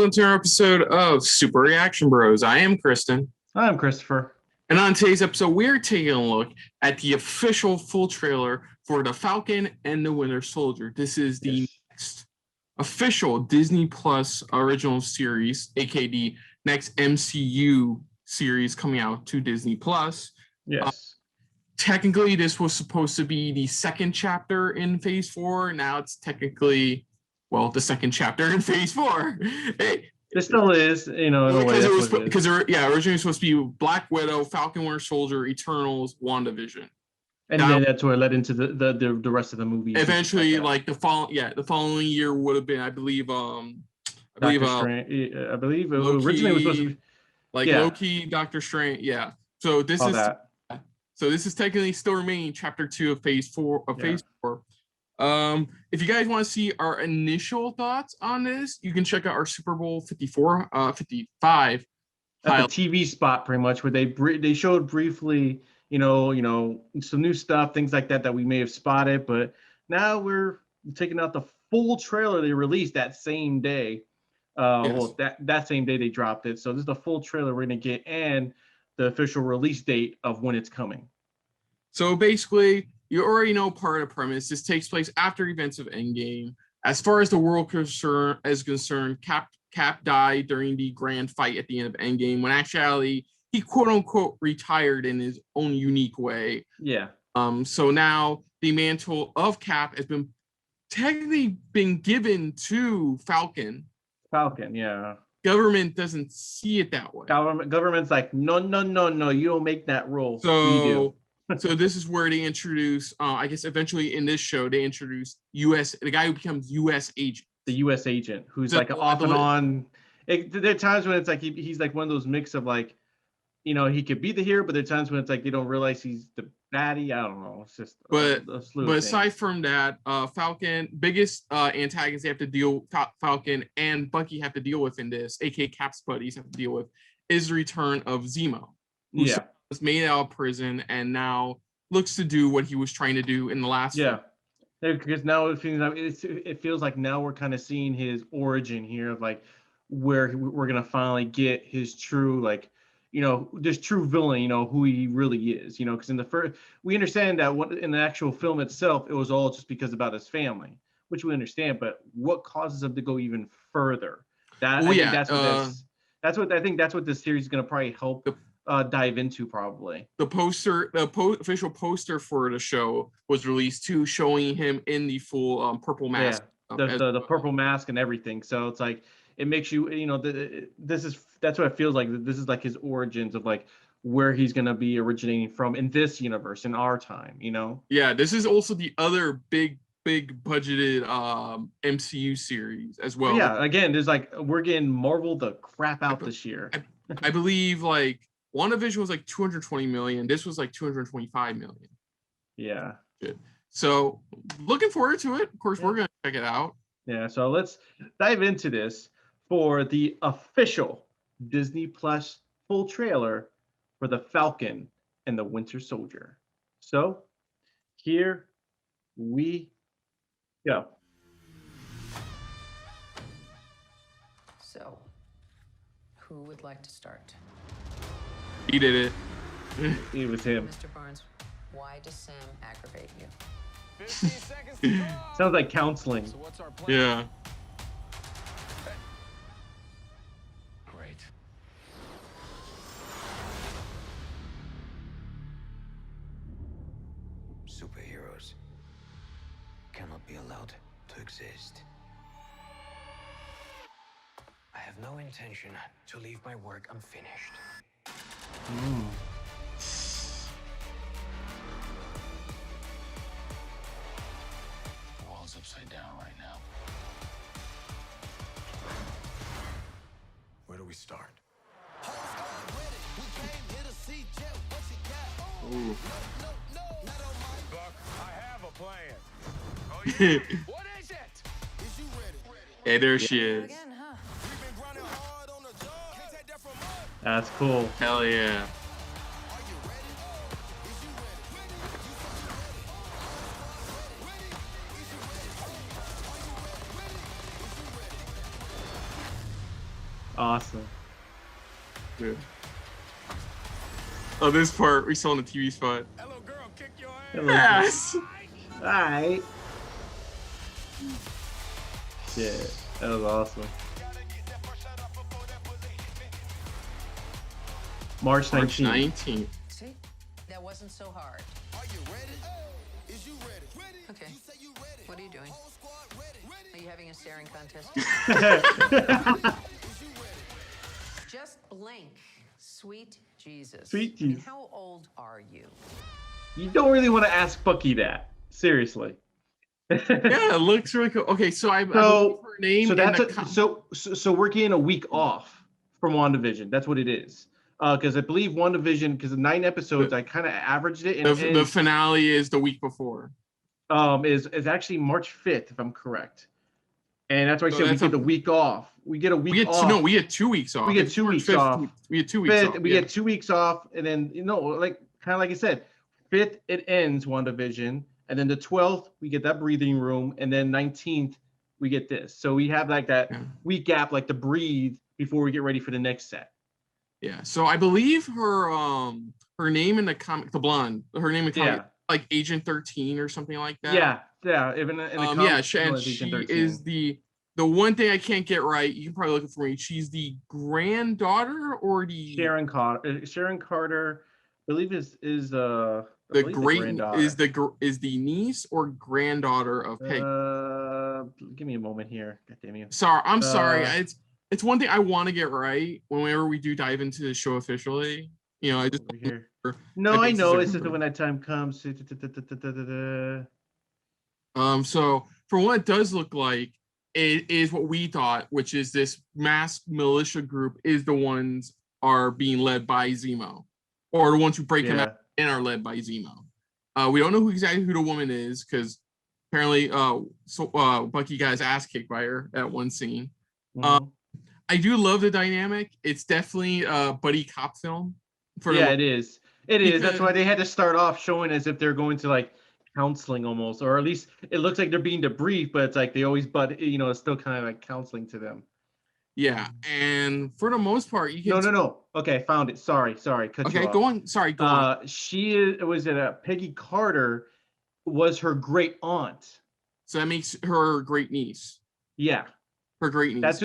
welcome to our episode of Super Reaction Bros. I am Kristen. I'm Christopher. And on today's episode, we're taking a look at the official full trailer for The Falcon and the Winter Soldier. This is the next official Disney Plus original series, aka the next MCU series coming out to Disney Plus. Yes. Technically, this was supposed to be the second chapter in Phase 4. Now it's technically, well, the second chapter in Phase 4. It still is, in a way. Because originally supposed to be Black Widow, Falcon, Winter Soldier, Eternals, WandaVision, and then that's where it led into the rest of the movie. Eventually, like the following year would have been, I believe Loki, originally it was supposed to be Loki, Doctor Strange. Yeah. So this is technically still remaining chapter 2 of Phase 4 Phase 4. If you guys want to see our initial thoughts on this, you can check out our Super Bowl 55 at the TV spot, pretty much, where they showed briefly, some new stuff, things like that we may have spotted, but now we're taking out the full trailer they released that same day. Well, that same day they dropped it. So this is the full trailer we're gonna get and the official release date of when it's coming. So basically, you already know part of the premise. This takes place after events of Endgame. As far as the world is concerned, Cap died during the grand fight at the end of Endgame, when actually he quote unquote retired in his own unique way. Yeah. So now the mantle of Cap has been technically given to Falcon. Yeah. Government doesn't see it that way. Government's like, no, you don't make that rule. So we do. So this is where they introduce, I guess eventually in this show, they introduce the guy who becomes U.S. agent. The U.S. agent, who's like off and on. There are times when it's like he's like one of those mix of like, he could be the hero, but there are times when it's like you don't realize he's the baddie. I don't know. It's just but aside from that, Falcon, biggest antagonist they have to deal, Falcon and Bucky have to deal with in this, aka Cap's buddies have to deal with, is the return of Zemo. Was made out of prison and now looks to do what he was trying to do in the last film. Because now it feels like now we're kind of seeing his origin here of like where we're gonna finally get his true, like, this true villain, who he really is, because in the first we understand that in the actual film itself it was all just because about his family, which we understand, but what causes him to go even further? That's what this series is gonna probably help dive into. Probably the official poster for the show was released too, showing him in the full purple mask, the purple mask and everything. So it's like it makes you, that's what it feels like. This is like his origins of like where he's gonna be originating from in this universe, in our time. Yeah, this is also the other big budgeted MCU series as well. Yeah, again, there's like we're getting Marvel the crap out this year. I believe like WandaVision was like 220 million. This was like 225 million. Yeah. Good. So looking forward to it. Of course, we're gonna check it out. Yeah. So let's dive into this for the official Disney Plus full trailer for The Falcon and the Winter Soldier. So here we go. So, who would like to start? He did it. It was him. Mr. Barnes, why does Sam aggravate you? 15 seconds to go. Sounds like counseling. So what's our plan? Yeah. Great. Superheroes cannot be allowed to exist. I have no intention to leave my work unfinished. The world's upside down right now. Where do we start? Ooh. Buck, I have a plan. Oh, yeah. What is it? Hey, there she is. Again, huh? That's cool. Hell yeah. Awesome. Yeah. Oh, this part we saw in the TV spot. Hello, girl, kick your ass. Hello. Yes. All right. Yeah, that was awesome. March March 19th. 19th. See? That wasn't so hard. Are you ready? Is you ready? Ready? Okay. You say you ready? What are you doing? Whole squad ready? Are you having a staring contest? Is you ready? Just blink. Sweet Jesus. Sweet I mean, Jesus. how old are you? You don't really want to ask Bucky that. Seriously. Yeah, it looks really cool. Okay, so I believe So, her name. so in that's the so we're getting a week off from WandaVision. That's what it is. Because I believe WandaVision, because of 9 episodes, I kind of averaged it, and the finale is the week before. Is actually March 5th, if I'm correct. And that's why I So said we that's get the week off. We get a week We get off. we get 2 weeks off. We get It's 2 March weeks 5th, off. We get 2 weeks Fifth, off. we yeah. get 2 weeks off, and then like kind of like I said, 5th it ends WandaVision, and then the 12th we get that breathing room, and then 19th we get this. So we have like that Yeah. week gap, like to breathe before we get ready for the next set. Yeah. So I believe her name in the comic, the blonde, her name in the comic, Yeah. like Agent 13 or something like that. Yeah. Even in the Yeah, comics, and it's she Agent 13. is the one thing I can't get right. You can probably look it for me. She's the granddaughter or the Sharon Carter, I believe is the the great granddaughter. is the niece or granddaughter of Peggy. Give me a moment here. God damn you. Sorry, I'm sorry. uh, It's one thing I want to get right whenever we do dive into the show officially. You know, I just Over here. remember No, my I bases know. are It's just that covered. when that time comes. So for what it does look like, it is what we thought, which is this masked militia group is the ones are being led by Zemo, or the ones who break him Yeah. out and are led by Zemo. We don't know exactly who the woman is because apparently, Bucky got his ass kicked by her at one scene. Mhm. I do love the dynamic. It's definitely a buddy cop film. Yeah, it is. It is. That's why Because- they had to start off showing as if they're going to like counseling almost, or at least it looks like they're being debriefed, but it's like they always, but it's still kind of like counseling to them. Yeah, and for the most part, you can. No. Okay, found it. Sorry. Cut you Okay, off. go on. Sorry, go on. Peggy Carter was her great aunt. So that makes her great niece. Yeah, Her great niece.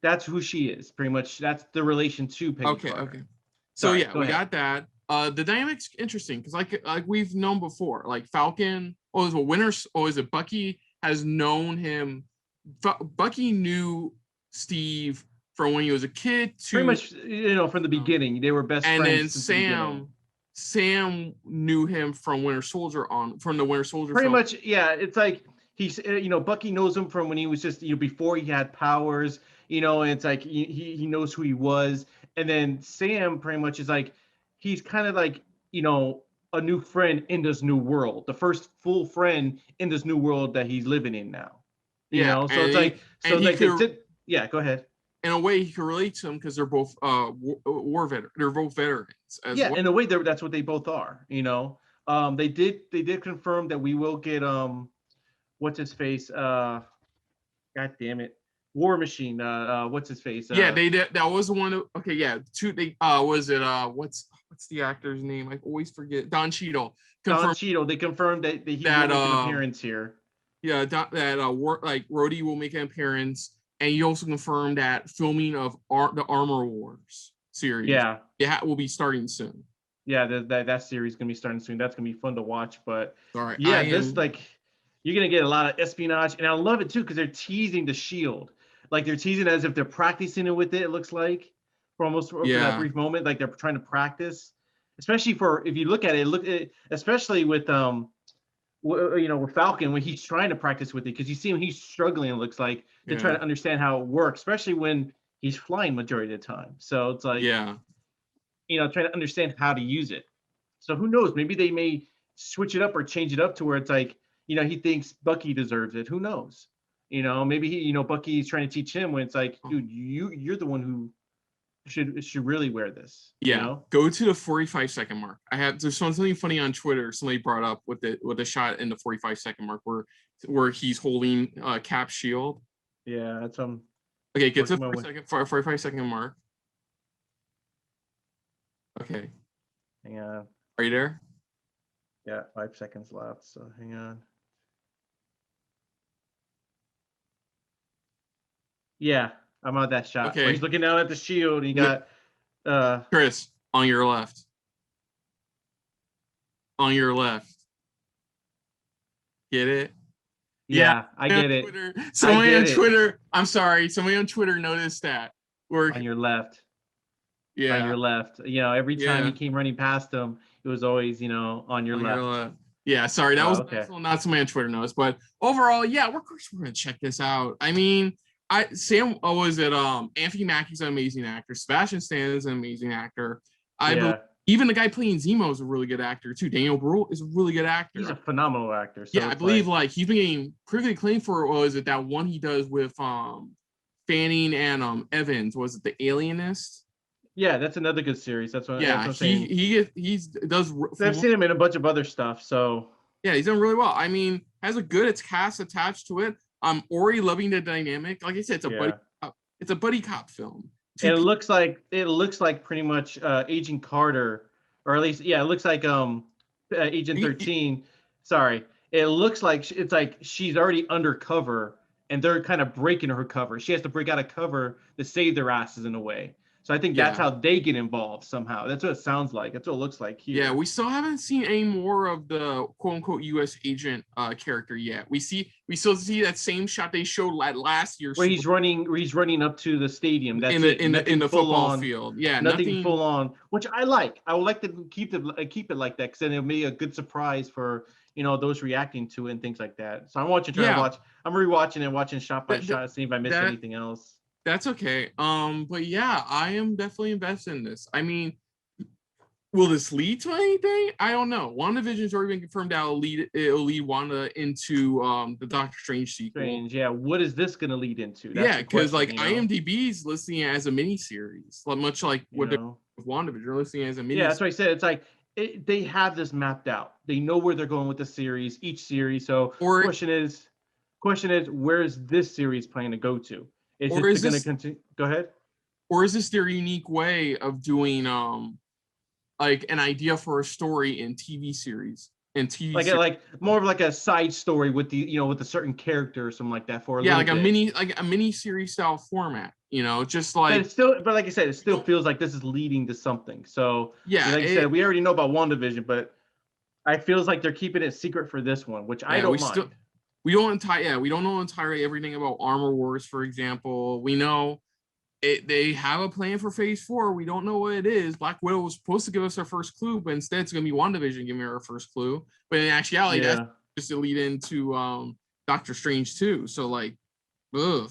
that's who she is. Pretty much, that's the relation to Peggy Carter. Okay. So Sorry, yeah, go we ahead. got that. The dynamic's interesting because like we've known before, like Falcon, is it Bucky has known him. Bucky knew Steve from when he was a kid to Pretty much, from the beginning, they were best and friends. then since the beginning. Sam knew him from Winter Soldier from the Winter Soldier Pretty film. much, yeah. It's like he's, Bucky knows him from when he was just, before he had powers, and it's like he knows who he was. And then Sam pretty much is like, he's kind of like, a new friend in this new world, the first full friend in this new world that he's living in now. So it's like, yeah, go ahead. In a way, he can relate to them because they're both war veterans. They're both veterans. Yeah, in a way, that's what they both are. They did confirm that we will get what's his face? God damn it, War Machine. What's his face? Yeah, they did. That was the one. Okay, yeah. Was it what's the actor's name? I always forget. Don Cheadle. Don Cheadle. They confirmed that he will make an appearance here. Yeah, Rhodey will make an appearance. And you also confirmed that filming of the Armor Wars series, will be starting soon. Yeah, that series is gonna be starting soon. That's gonna be fun to watch. But sorry, you're gonna get a lot of espionage, and I love it too because they're teasing the Shield, like they're teasing as if they're practicing it with it. It looks like for that brief moment, like they're trying to practice. Especially if you look at it, especially with with Falcon when he's trying to practice with it, because you see him, he's struggling. It looks like to try to understand how it works, especially when he's flying majority of the time. So it's like, trying to understand how to use it. So who knows? Maybe they may switch it up or change it up to where it's like, he thinks Bucky deserves it. Who knows? Maybe Bucky's trying to teach him when it's like, dude, you're the one who should really wear this. Go to the 45-second mark. There's something funny on Twitter. Somebody brought up with the shot in the 45-second mark where he's holding Cap's shield. Yeah, that's Okay, get to Working my way. 45 second mark. Okay, Hang on. are you there? Yeah, 5 seconds left. So hang on. Yeah, I'm on that shot. Where Okay. he's looking down at the shield. And you got Chris, on your left. On your left. Get it? yeah, I get it. Twitter, somebody get on it. Twitter, I'm sorry, somebody on Twitter noticed that. On your left. Yeah. On your left. You know, every time Yeah. you came running past him, it was always, you know, on your left. Yeah, sorry, that was okay. not somebody on Twitter noticed, but overall, yeah, of course we're gonna check this out. I mean, Anthony Mackie's an amazing actor. Sebastian Stan is an amazing actor. I believe even the guy playing Zemo is a really good actor too. Daniel Bruhl is a really good actor. He's a phenomenal actor. So yeah, I believe like he's been getting critically acclaimed for that one he does with Fanning and Evans. Was it The Alienist? Yeah, that's another good series. That's what, yeah, that's what I'm saying. he does. I've seen him in a bunch of other stuff. So yeah, he's done really well. I mean, has a good cast attached to it. Already loving the dynamic. Like I said, it's a buddy cop film. And it looks like pretty much Agent Carter, or at least it looks like Agent 13. Sorry, it looks like it's like she's already undercover, and they're kind of breaking her cover. She has to break out of cover to save their asses in a way. So I think that's how they get involved somehow. That's what it sounds like. That's what it looks like here. Yeah, we still haven't seen any more of the quote unquote U.S. agent character yet. We still see that same shot they showed last year. Where he's running up to the stadium. That's in the football field. Yeah, nothing full on, which I like. I would like to keep it like that, because then it'll be a good surprise for those reacting to it and things like that. So I want you to try to watch. I'm rewatching and watching shot by shot, see if I missed anything else. That's okay. But yeah, I am definitely invested in this. I mean, will this lead to anything? I don't know. WandaVision's already been confirmed that it'll lead Wanda into the Doctor Strange sequel. Yeah. What is this going to lead into? That's because IMDb's listing it as a miniseries, much like with WandaVision, they're listing it as a miniseries. Yeah, that's what I said. It's like they have this mapped out. They know where they're going with the series, each series. So question is, where is this series planning to go to? Is it going to continue? Go ahead. Or is this their unique way of doing like an idea for a story in TV series like more of like a side story with the with a certain character or something like that for a like a mini series style format, just like but like I said, it still feels like this is leading to something. So yeah, like I said, we already know about WandaVision, but I feels like they're keeping it secret for this one, which I don't mind. We don't know entirely everything about Armor Wars, for example. We know they have a plan for Phase 4. We don't know what it is. Black Widow was supposed to give us our first clue, but instead it's going to be WandaVision giving her our first clue. But in actuality, that's just to lead into Doctor Strange too. So like, ugh.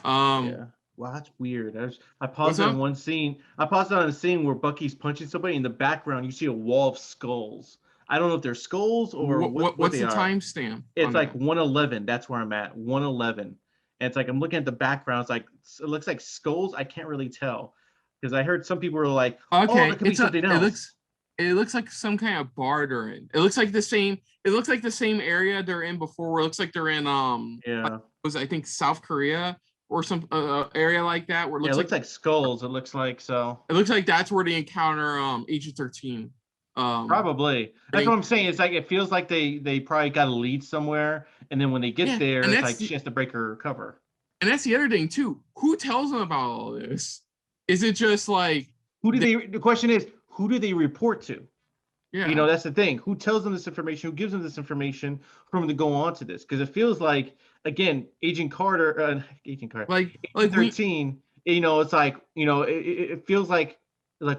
Well, that's weird. I paused on one scene. I paused on a scene where Bucky's punching somebody. In the background, you see a wall of skulls. I don't know if they're skulls or what's the timestamp? It's like 111. That's where I'm at. 111. And it's like I'm looking at the background. It's like it looks like skulls. I can't really tell because I heard some people were like, "Okay, it could be something else." It looks like some kind of bar they're in. It looks like the same. It looks like the same area they're in before. Where it looks like they're in I think South Korea or some area like that. Where it looks like skulls. It looks like so. It looks like that's where they encounter Agent 13. Probably. That's what I'm saying. It's like it feels like they probably got a lead somwer, and then when they get there, it's like she has to break her cover. And that's the other thing too. Who tells them about all this? Is it just like the question is, who do they report to? Yeah. That's the thing. Who tells them this information? Who gives them this information for them to go on to this? Because it feels like, again, Agent Carter, like 13. It's like it feels like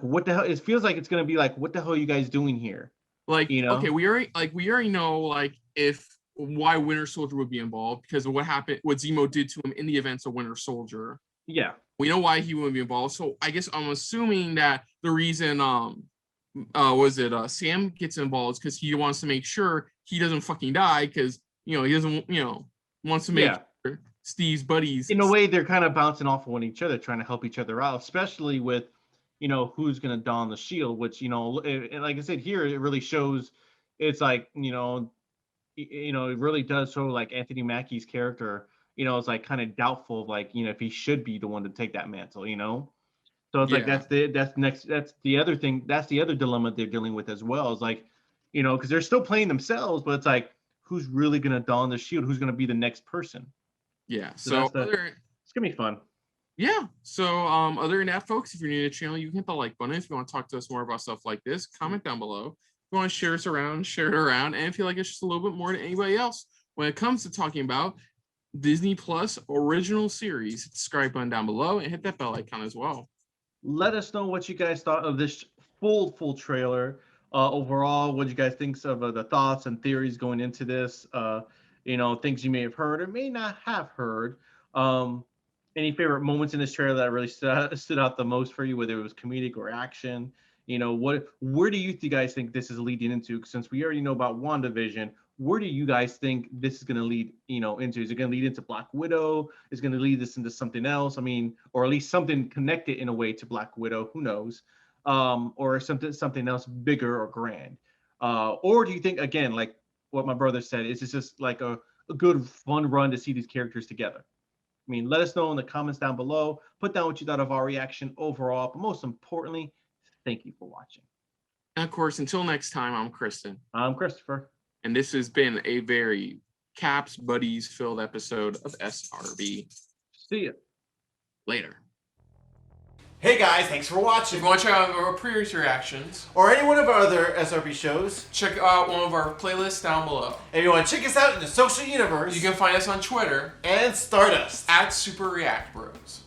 what the hell? It feels like it's gonna be like, what the hell are you guys doing here? Like, okay, we already know like why Winter Soldier would be involved because of what Zemo did to him in the events of Winter Soldier. Yeah, we know why he wouldn't be involved. So I guess I'm assuming that the reason Sam gets involved is because he wants to make sure he doesn't fucking die because he doesn't wants to make sure Steve's buddies. In a way, they're kind of bouncing off of each other, trying to help each other out, especially with who's going to don the shield, which, like I said here, it really shows it's like, it really does show like Anthony Mackie's character, is like kind of doubtful of like, if he should be the one to take that mantle, So it's like Yeah. that's the other thing, that's the other dilemma they're dealing with as well. Is like, because they're still playing themselves, but it's like, who's really gonna don the shield? Who's gonna be the next person? Yeah. So So it's gonna be fun. yeah. So other than that, folks, if you're new to the channel, you can hit the like button. If you want to talk to us more about stuff like this, comment down below. If you want to share us around, share it around, and feel like it's just a little bit more than anybody else when it comes to talking about Disney Plus original series. Hit the subscribe button down below and hit that bell icon as well. Let us know what you guys thought of this full trailer. Overall, what you guys think of the thoughts and theories going into this? Things you may have heard or may not have heard. Any favorite moments in this trailer that really stood out the most for you, whether it was comedic or action? Where do you guys think this is leading into? Since we already know about WandaVision, where do you guys think this is going to lead, into? Is it going to lead into Black Widow? Is it going to lead this into something else? I mean, or at least something connected in a way to Black Widow. Who knows? Or something else bigger or grand. Or do you think, again, like what my brother said, is this just like a good fun run to see these characters together? I mean, let us know in the comments down below. Put down what you thought of our reaction overall. But most importantly, thank you for watching. And of course, until next time, I'm Kristen. I'm Christopher. And this has been a very Caps Buddies filled episode of SRB. See ya. Later. Hey guys, thanks for watching. If you want to check out our previous reactions, Or any one of our other SRB shows, check out one of our playlists down below. if you want to check us out in the social universe, You can find us on Twitter and Stardust. at Super React Bros.